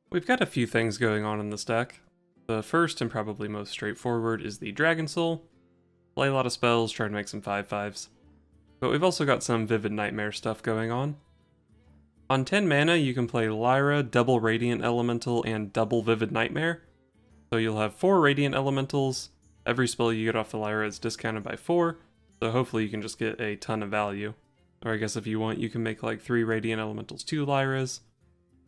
We've got a few things going on in this deck. The first and probably most straightforward is the Dragon Soul. Play a lot of spells, try to make some 5/5s. But we've also got some Vivid Nightmare stuff going on. On 10 mana, you can play Lyra, double Radiant Elemental, and double Vivid Nightmare. So you'll have 4 Radiant Elementals. Every spell you get off the Lyra is discounted by 4, so hopefully you can just get a ton of value. Or I guess if you want, you can make like 3 Radiant Elementals, 2 Lyras.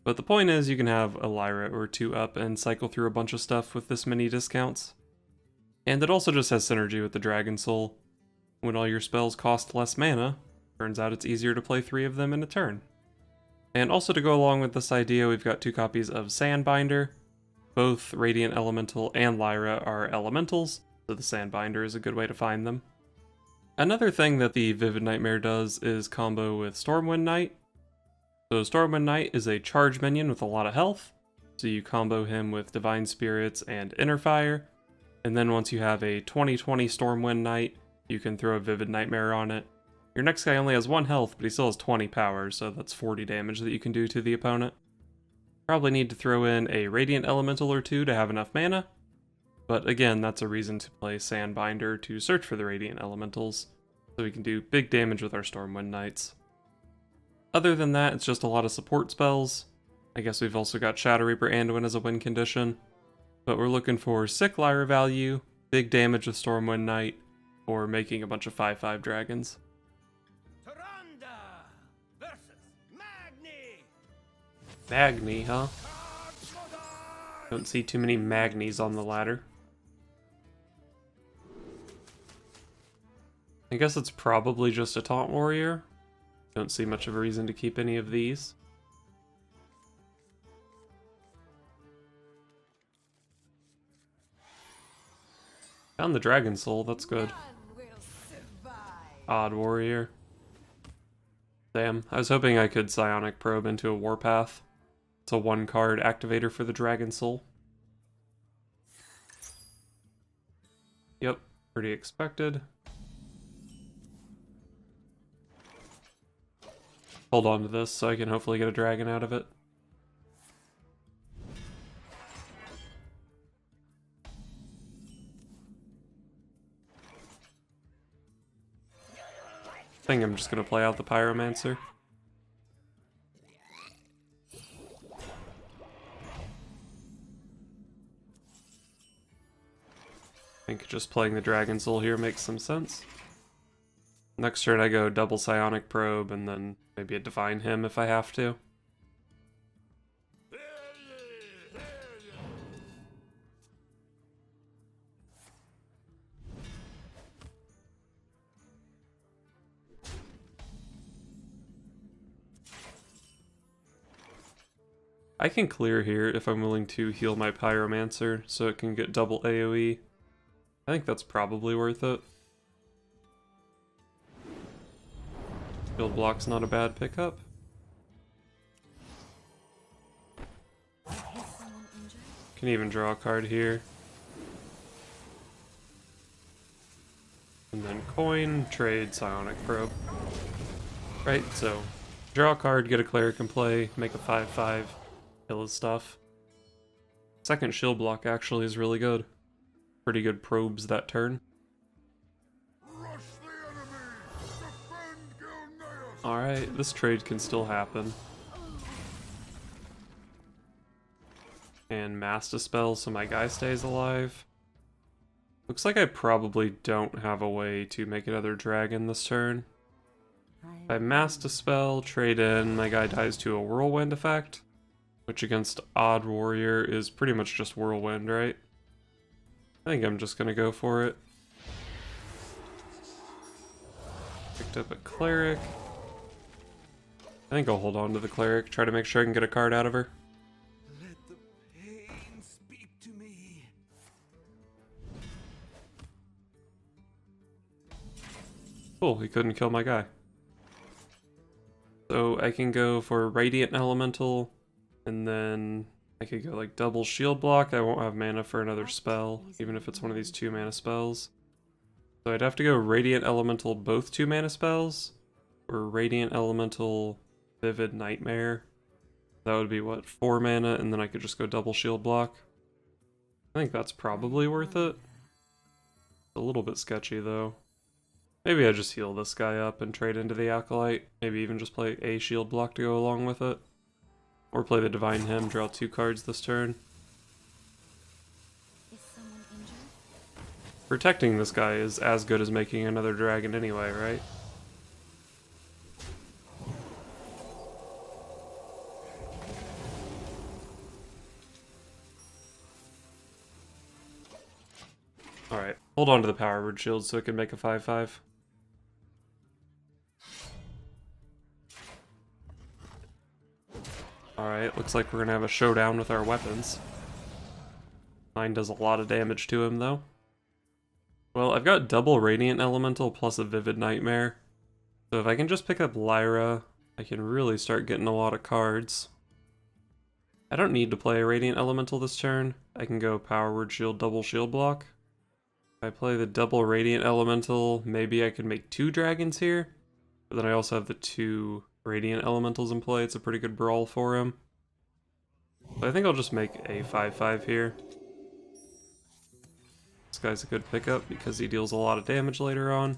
But the point is, you can have a Lyra or 2 up and cycle through a bunch of stuff with this many discounts. And it also just has synergy with the Dragon Soul. When all your spells cost less mana, turns out it's easier to play 3 of them in a turn. And also to go along with this idea, we've got 2 copies of Sandbinder. Both Radiant Elemental and Lyra are elementals, so the Sandbinder is a good way to find them. Another thing that the Vivid Nightmare does is combo with Stormwind Knight. So Stormwind Knight is a charge minion with a lot of health, so you combo him with Divine Spirits and Inner Fire, and then once you have a 20/20 Stormwind Knight, you can throw a Vivid Nightmare on it. Your next guy only has 1 health, but he still has 20 power, so that's 40 damage that you can do to the opponent. Probably need to throw in a Radiant Elemental or 2 to have enough mana, but again, that's a reason to play Sandbinder to search for the Radiant Elementals, so we can do big damage with our Stormwind Knights. Other than that, it's just a lot of support spells. I guess we've also got Shadow Reaper Anduin as a win condition, but we're looking for sick Lyra value, big damage with Stormwind Knight, or making a bunch of 5/5 dragons. Magni, huh? Don't see too many Magnis on the ladder. I guess it's probably just a Taunt Warrior. Don't see much of a reason to keep any of these. Found the Dragon Soul, that's good. Odd Warrior. Damn, I was hoping I could Psionic Probe into a Warpath. It's a 1-card activator for the Dragon Soul. Yep, pretty expected. Hold on to this so I can hopefully get a dragon out of it. I think I'm just gonna play out the Pyromancer. I think just playing the Dragon Soul here makes some sense. Next turn I go double Psionic Probe and then maybe a Divine Hymn if I have to. I can clear here if I'm willing to heal my Pyromancer so it can get double AoE. I think that's probably worth it. Shield Block's not a bad pickup. Can even draw a card here. And then coin, trade, Psionic Probe. Right, so draw a card, get a cleric in play, make a 5/5, kill his stuff. Second shield block actually is really good. Pretty good probes that turn. Alright, this trade can still happen. And Mass Dispel so my guy stays alive. Looks like I probably don't have a way to make another dragon this turn. If I Mass Dispel, trade in, my guy dies to a Whirlwind effect, which against Odd Warrior is pretty much just Whirlwind, right? I think I'm just gonna go for it. Picked up a Cleric. I think I'll hold on to the Cleric, try to make sure I can get a card out of her. Let the pain speak to me. Cool, he couldn't kill my guy. So I can go for Radiant Elemental, and then I could go like double shield block. I won't have mana for another spell, even if it's one of these 2 mana spells. So I'd have to go Radiant Elemental both 2 mana spells, or Radiant Elemental Vivid Nightmare. That would be, what, 4 mana, and then I could just go double shield block. I think that's probably worth it. A little bit sketchy, though. Maybe I just heal this guy up and trade into the Acolyte. Maybe even just play a shield block to go along with it. Or play the Divine Hymn, draw 2 cards this turn. Is someone injured? Protecting this guy is as good as making another dragon anyway, right? Alright, hold on to the power word shield so it can make a 5/5. Alright, looks like we're gonna have a showdown with our weapons. Mine does a lot of damage to him, though. Well, I've got double Radiant Elemental plus a Vivid Nightmare. So if I can just pick up Lyra, I can really start getting a lot of cards. I don't need to play a Radiant Elemental this turn. I can go Power Word Shield, double shield block. If I play the double Radiant Elemental, maybe I can make 2 dragons here. But then I also have the 2 Radiant Elementals in play. It's a pretty good brawl for him. So I think I'll just make a 5/5 here. This guy's a good pickup because he deals a lot of damage later on.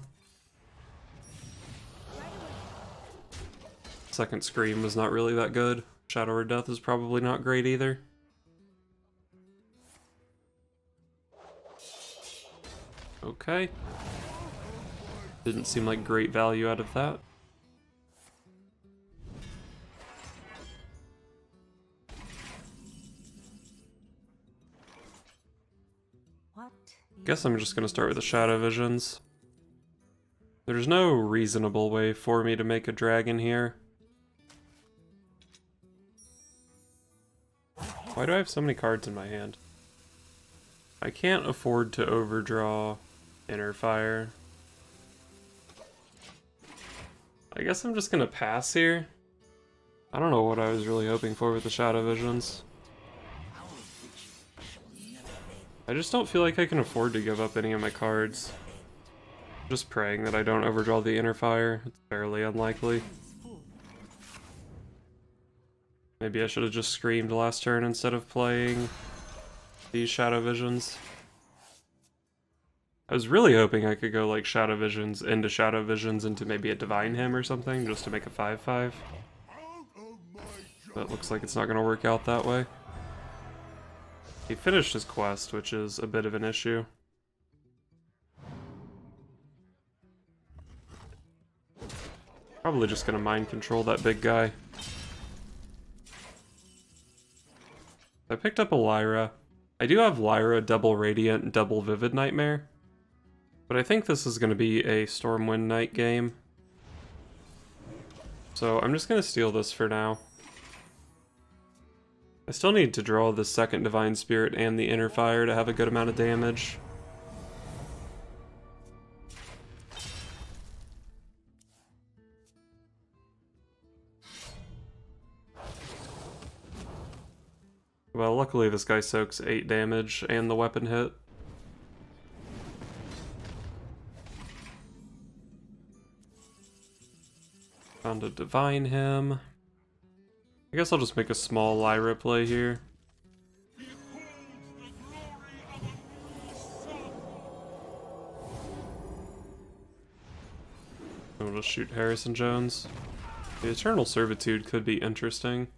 Second Scream was not really that good. Shadow or Death is probably not great either. Okay. Didn't seem like great value out of that. Guess I'm just gonna start with the Shadow Visions. There's no reasonable way for me to make a dragon here. Why do I have so many cards in my hand? I can't afford to overdraw Inner Fire. I guess I'm just gonna pass here. I don't know what I was really hoping for with the Shadow Visions. I just don't feel like I can afford to give up any of my cards. Just praying that I don't overdraw the Inner Fire. It's fairly unlikely. Maybe I should have just screamed last turn instead of playing these Shadow Visions. I was really hoping I could go like Shadow Visions into maybe a Divine Hymn or something, just to make a 5/5. But it looks like it's not going to work out that way. He finished his quest, which is a bit of an issue. Probably just going to mind control that big guy. I picked up a Lyra. I do have Lyra, double Radiant, and double Vivid Nightmare. But I think this is going to be a Stormwind Knight game. So I'm just going to steal this for now. I still need to draw the second Divine Spirit and the Inner Fire to have a good amount of damage. Well, luckily this guy soaks 8 damage and the weapon hit. Found a Divine Hymn. I guess I'll just make a small Lyra play here. We'll just shoot Harrison Jones. The Eternal Servitude could be interesting.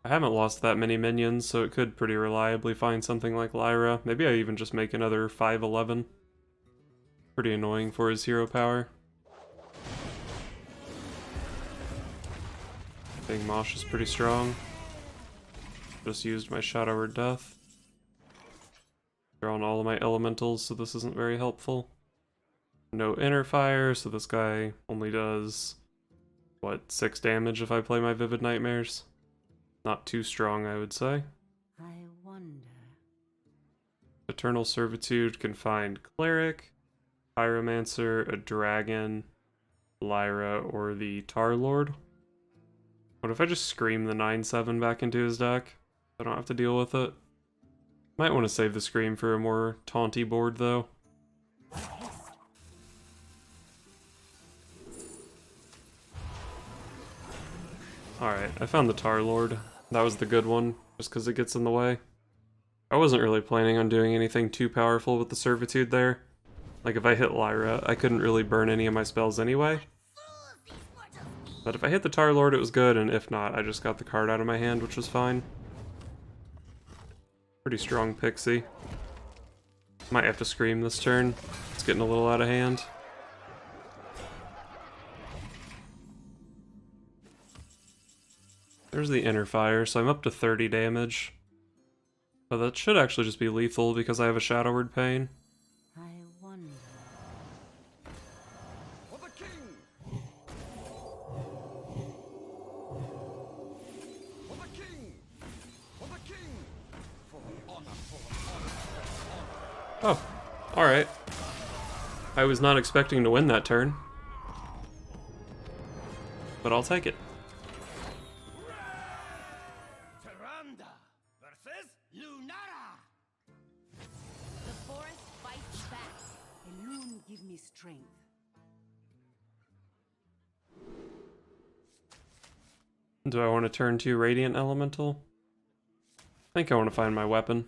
I haven't lost that many minions, so it could pretty reliably find something like Lyra. Maybe I even just make another 5/11. Pretty annoying for his hero power. Big Mosh is pretty strong. Just used my Shadow or Death. Drawn all of my elementals, so this isn't very helpful. No Inner Fire, so this guy only does, what, 6 damage if I play my Vivid Nightmares? Not too strong, I would say. I wonder. Eternal Servitude can find Cleric, Pyromancer, a Dragon, Lyra, or the Tar Lord. What if I just scream the 9/7 back into his deck? I don't have to deal with it. Might want to save the scream for a more taunty board, though. Alright, I found the Tar Lord. That was the good one, just because it gets in the way. I wasn't really planning on doing anything too powerful with the Servitude there. Like if I hit Lyra, I couldn't really burn any of my spells anyway. But if I hit the Tar Lord, it was good, and if not, I just got the card out of my hand, which was fine. Pretty strong Pixie. Might have to scream this turn. It's getting a little out of hand. There's the Inner Fire, so I'm up to 30 damage. But that should actually just be lethal because I have a Shadow Word Pain. I wonder. For the king! For the king! For the king! For honor, for honor. Oh, alright. I was not expecting to win that turn. But I'll take it. Tyrande versus Lunara! The forest fights back. A loon give me strength. Do I want to turn to Radiant Elemental? I think I want to find my weapon.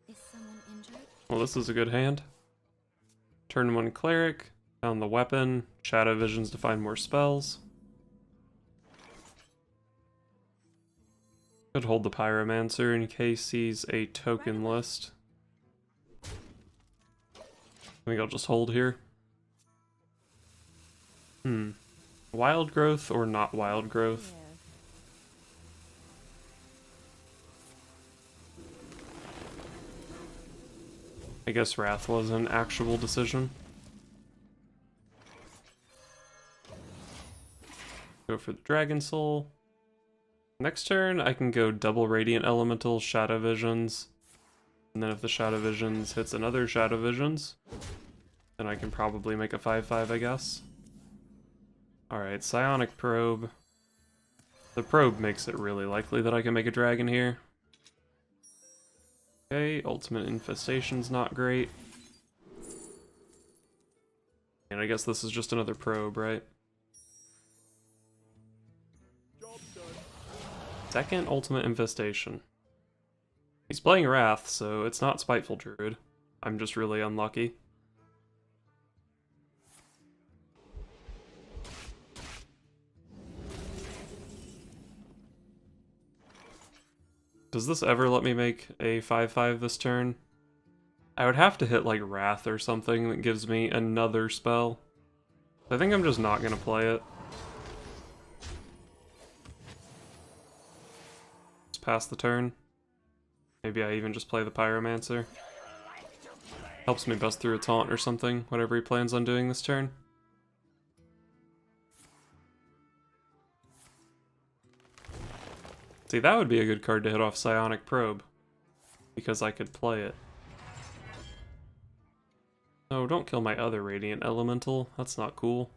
Is someone injured? Well, this is a good hand. Turn 1 Cleric, found the weapon, Shadow Visions to find more spells. Could hold the Pyromancer in case he's a token list. I think I'll just hold here. Wild Growth or not Wild Growth? I guess Wrath was an actual decision. Go for the Dragon Soul. Next turn, I can go double Radiant Elemental, Shadow Visions. And then if the Shadow Visions hits another Shadow Visions, then I can probably make a 5/5, I guess. Alright, Psionic Probe. The Probe makes it really likely that I can make a dragon here. Okay, Ultimate Infestation's not great. And I guess this is just another probe, right? Second Ultimate Infestation. He's playing Wrath, so it's not Spiteful Druid. I'm just really unlucky. Does this ever let me make a 5/5 this turn? I would have to hit like Wrath or something that gives me another spell. I think I'm just not gonna play it. Just pass the turn. Maybe I even just play the Pyromancer. Helps me bust through a taunt or something, whatever he plans on doing this turn. See, that would be a good card to hit off Psionic Probe, because I could play it. No, don't kill my other Radiant Elemental. That's not cool.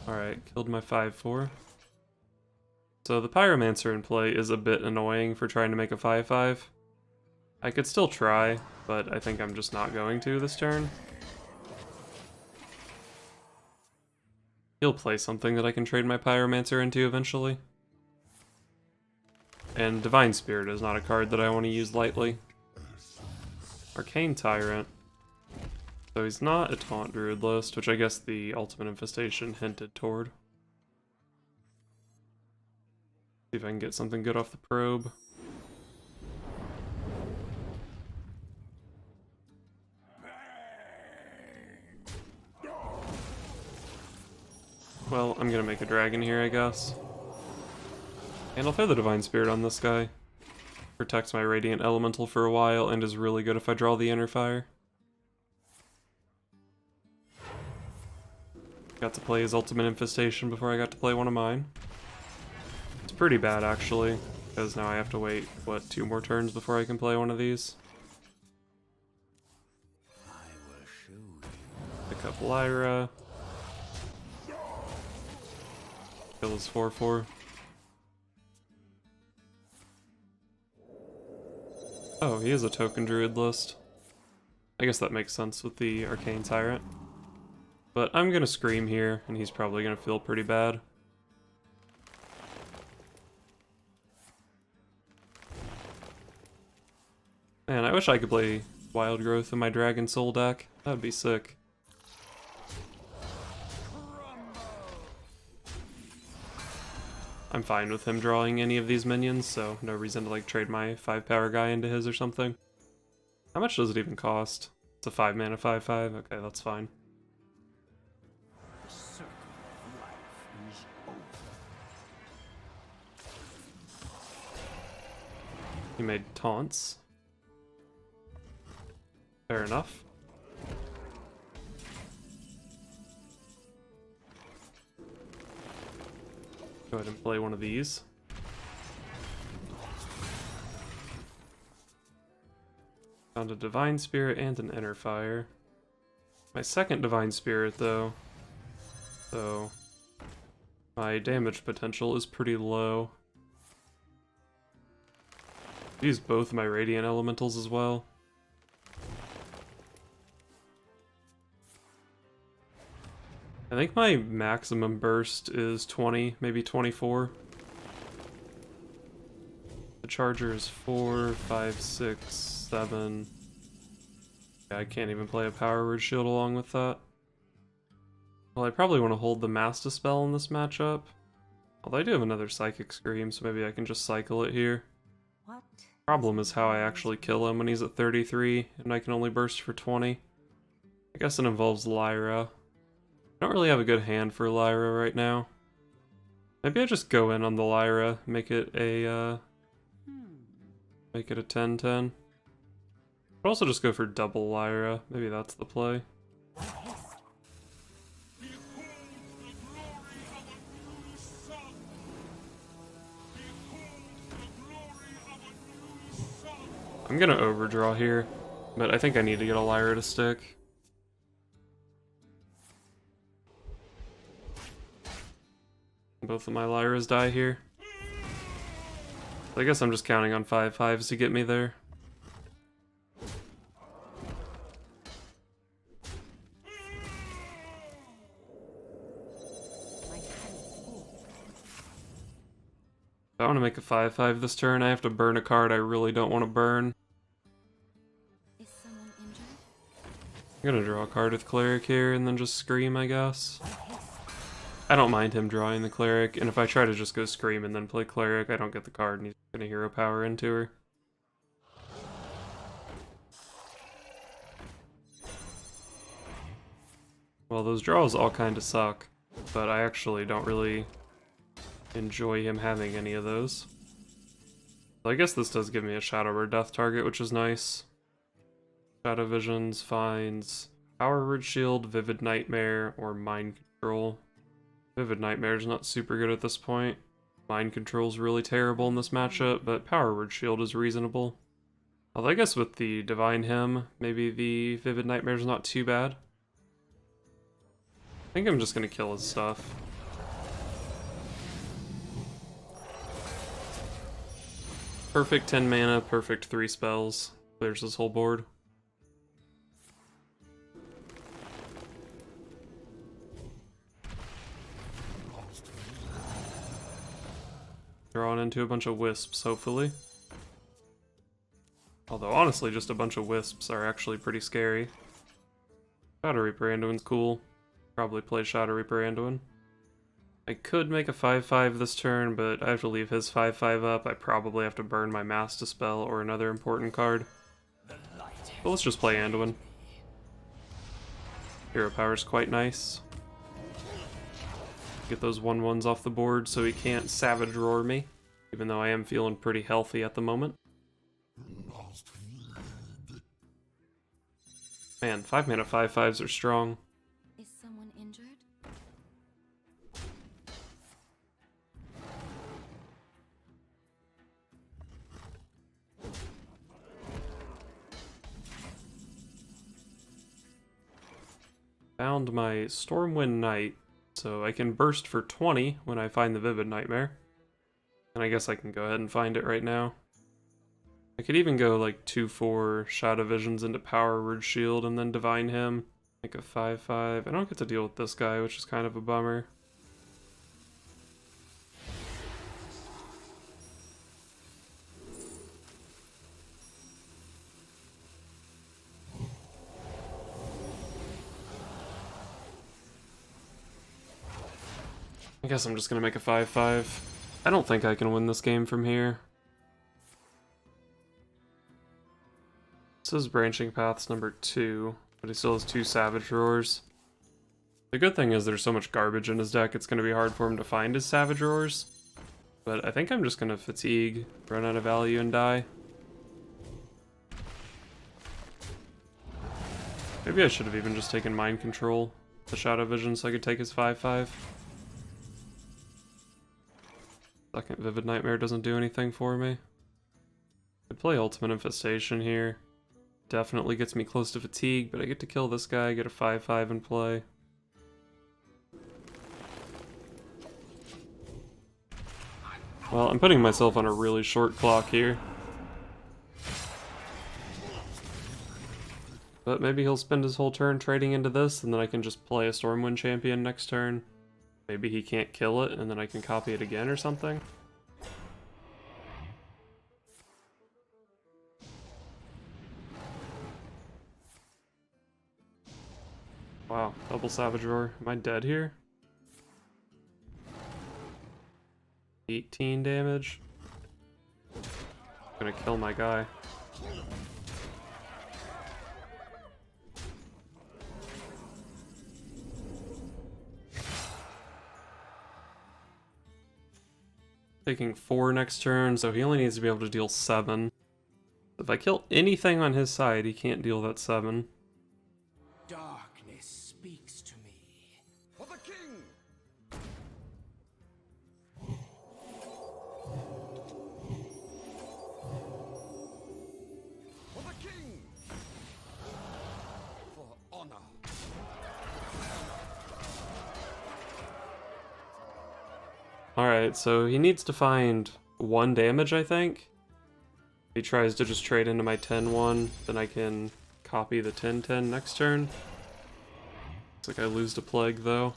Alright, killed my 5/4. So the Pyromancer in play is a bit annoying for trying to make a 5/5. I could still try, but I think I'm just not going to this turn. He'll play something that I can trade my Pyromancer into eventually. And Divine Spirit is not a card that I want to use lightly. Arcane Tyrant. So he's not a Taunt Druid list, which I guess the Ultimate Infestation hinted toward. See if I can get something good off the probe. Well, I'm gonna make a dragon here, I guess. And I'll throw the Divine Spirit on this guy. Protects my Radiant Elemental for a while, and is really good if I draw the Inner Fire. Got to play his Ultimate Infestation before I got to play one of mine. It's pretty bad, actually, because now I have to wait, what, 2 more turns before I can play one of these. Pick up Lyra. Kill his 4/4. Oh, he is a token druid list. I guess that makes sense with the Arcane Tyrant. But I'm gonna Scream here, and he's probably gonna feel pretty bad. Man, I wish I could play Wild Growth in my Dragon Soul deck. That'd be sick. I'm fine with him drawing any of these minions, so no reason to like trade my 5-power guy into his or something. How much does it even cost? It's a 5-mana 5/5? Okay, that's fine. The circle of life is over. He made taunts. Fair enough. Go ahead and play one of these. Found a Divine Spirit and an Inner Fire. My second Divine Spirit, though, so my damage potential is pretty low. Use both my Radiant Elementals as well. I think my maximum burst is 20, maybe 24. The charger is 4, 5, 6, 7. Yeah, I can't even play a Power Word Shield along with that. Well, I probably want to hold the Master Spell in this matchup. Although I do have another Psychic Scream, so maybe I can just cycle it here. What? Problem is how I actually kill him when he's at 33, and I can only burst for 20. I guess it involves Lyra. I don't really have a good hand for Lyra right now. Maybe I just go in on the Lyra, make it a 10/10. I'd also just go for double Lyra. Maybe that's the play. I'm gonna overdraw here, but I think I need to get a Lyra to stick. Both of my Lyras die here. I guess I'm just counting on 5/5s to get me there. If I want to make a 5/5 this turn, I have to burn a card I really don't want to burn. Is someone injured? I'm gonna draw a card with Cleric here and then just Scream, I guess. I don't mind him drawing the Cleric, and if I try to just go Scream and then play Cleric, I don't get the card and he's gonna Hero Power into her. Well, those draws all kind of suck, but I actually don't really enjoy him having any of those. So I guess this does give me a Shadow Word Death target, which is nice. Shadow Visions, Finds, Power Word Shield, Vivid Nightmare, or Mind Control. Vivid Nightmare's not super good at this point. Mind Control's really terrible in this matchup, but Power Word Shield is reasonable. Although I guess with the Divine Hymn, maybe the Vivid Nightmare's not too bad. I think I'm just gonna kill his stuff. Perfect 10 mana, perfect 3 spells. Clears his whole board. Drawn into a bunch of wisps, hopefully. Although, honestly, just a bunch of wisps are actually pretty scary. Shadow Reaper Anduin's cool. Probably play Shadow Reaper Anduin. I could make a 5/5 this turn, but I have to leave his 5/5 up. I probably have to burn my Master Spell or another important card. But let's just play Anduin. Hero Power's quite nice. Get those 1/1s off the board so he can't Savage Roar me, even though I am feeling pretty healthy at the moment. Man, 5-mana 5/5s are strong. Is someone injured? Found my Stormwind Knight, so I can burst for 20 when I find the Vivid Nightmare. And I guess I can go ahead and find it right now. I could even go like 2/4 Shadow Visions into Power Word Shield and then Divine Him. Like a 5/5. I don't get to deal with this guy, which is kind of a bummer. I guess I'm just gonna make a 5/5. I don't think I can win this game from here. This is Branching Paths number 2, but he still has 2 Savage Roars. The good thing is there's so much garbage in his deck, it's gonna be hard for him to find his Savage Roars. But I think I'm just gonna Fatigue, run out of value, and die. Maybe I should have even just taken Mind Control, the Shadow Vision, so I could take his 5/5. Second Vivid Nightmare doesn't do anything for me. Could play Ultimate Infestation here. Definitely gets me close to Fatigue, but I get to kill this guy, get a 5/5 in play. Well, I'm putting myself on a really short clock here. But maybe he'll spend his whole turn trading into this, and then I can just play a Stormwind Champion next turn. Maybe he can't kill it, and then I can copy it again or something. Wow, double Savage Roar. Am I dead here? 18 damage. I'm gonna kill my guy. Taking 4 next turn, so he only needs to be able to deal 7. If I kill anything on his side, he can't deal that 7. Darkness speaks to me. For the king! For the king! For honor. Alright, so he needs to find 1 damage, I think. If he tries to just trade into my 10/1, then I can copy the 10/10 next turn. Looks like I lose to Plague, though.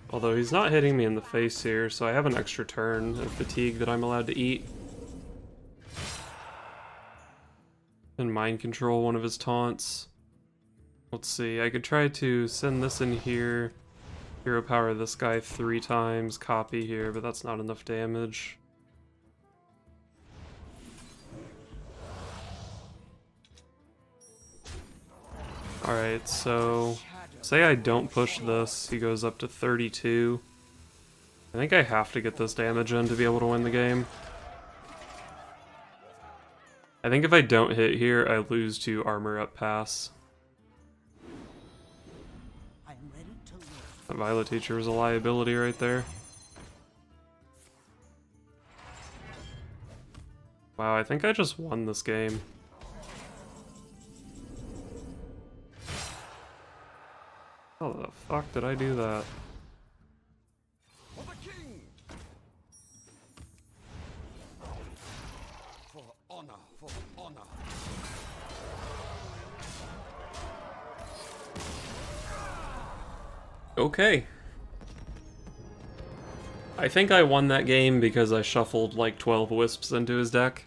Although he's not hitting me in the face here, so I have an extra turn of Fatigue that I'm allowed to eat. And Mind Control one of his taunts. Let's see, I could try to send this in here. Hero Power this guy 3 times, copy here, but that's not enough damage. Alright, so say I don't push this, he goes up to 32. I think I have to get this damage in to be able to win the game. I think if I don't hit here, I lose to Armor Up Pass. That Violet Teacher was a liability right there. Wow, I think I just won this game. How the fuck did I do that? For the king! For honor, for honor. Okay. I think I won that game because I shuffled like 12 Wisps into his deck.